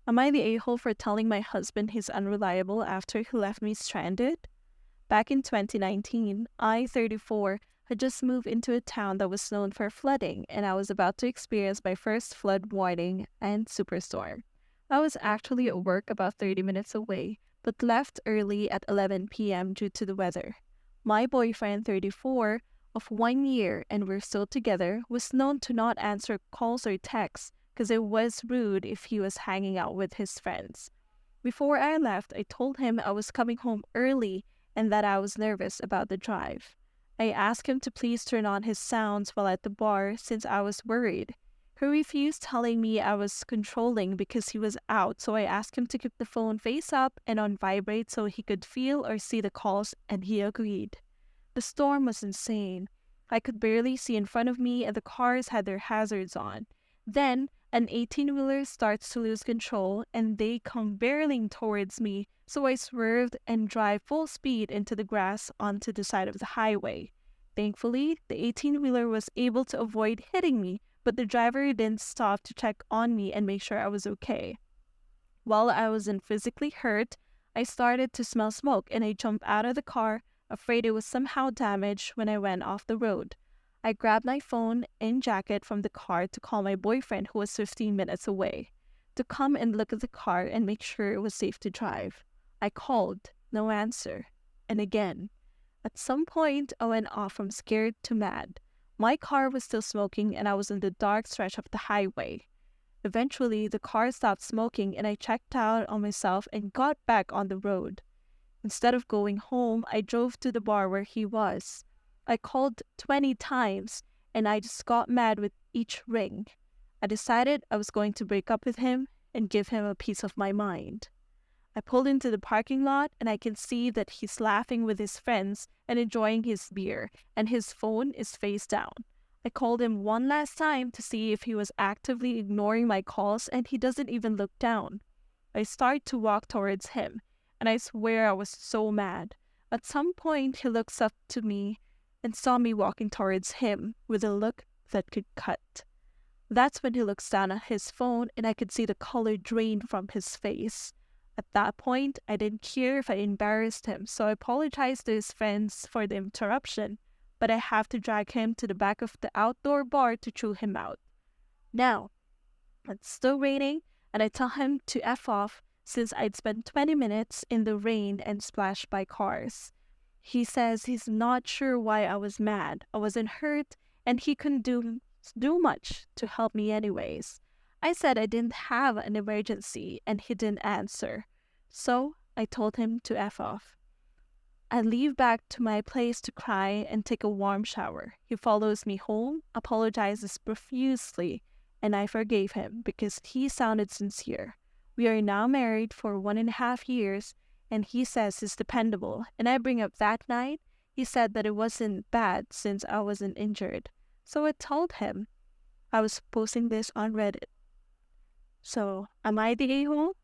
Am I the a-hole for telling my husband he's unreliable after he left me stranded? Back in 2019, I, 34, had just moved into a town that was known for flooding, and I was about to experience my first flood warning and superstorm. I was actually at work about 30 minutes away, but left early at 11 p.m. due to the weather. My boyfriend, 34, of 1 year and we're still together, was known to not answer calls or texts because it was rude if he was hanging out with his friends. Before I left, I told him I was coming home early and that I was nervous about the drive. I asked him to please turn on his sounds while at the bar since I was worried. He refused, telling me I was controlling because he was out, so I asked him to keep the phone face up and on vibrate so he could feel or see the calls, and he agreed. The storm was insane. I could barely see in front of me and the cars had their hazards on. Then, an 18-wheeler starts to lose control and they come barreling towards me, so I swerved and drive full speed into the grass onto the side of the highway. Thankfully, the 18-wheeler was able to avoid hitting me, but the driver didn't stop to check on me and make sure I was okay. While I wasn't physically hurt, I started to smell smoke and I jumped out of the car, afraid it was somehow damaged when I went off the road. I grabbed my phone and jacket from the car to call my boyfriend, who was 15 minutes away, to come and look at the car and make sure it was safe to drive. I called, no answer. And again. At some point, I went off from scared to mad. My car was still smoking and I was in the dark stretch of the highway. Eventually, the car stopped smoking and I checked out on myself and got back on the road. Instead of going home, I drove to the bar where he was. I called 20 times and I just got mad with each ring. I decided I was going to break up with him and give him a piece of my mind. I pulled into the parking lot and I can see that he's laughing with his friends and enjoying his beer, and his phone is face down. I called him one last time to see if he was actively ignoring my calls, and he doesn't even look down. I start to walk towards him, and I swear I was so mad. At some point, he looks up to me and saw me walking towards him with a look that could cut. That's when he looks down at his phone and I could see the color drain from his face. At that point, I didn't care if I embarrassed him, so I apologized to his friends for the interruption, but I have to drag him to the back of the outdoor bar to chew him out. Now, it's still raining, and I tell him to F off since I'd spent 20 minutes in the rain and splashed by cars. He says he's not sure why I was mad. I wasn't hurt, and he couldn't do much to help me anyways. I said I didn't have an emergency, and he didn't answer. So I told him to F off. I leave back to my place to cry and take a warm shower. He follows me home, apologizes profusely, and I forgave him because he sounded sincere. We are now married for 1.5 years, and he says he's dependable. And I bring up that night, he said that it wasn't bad since I wasn't injured. So I told him I was posting this on Reddit. So, am I the a-hole?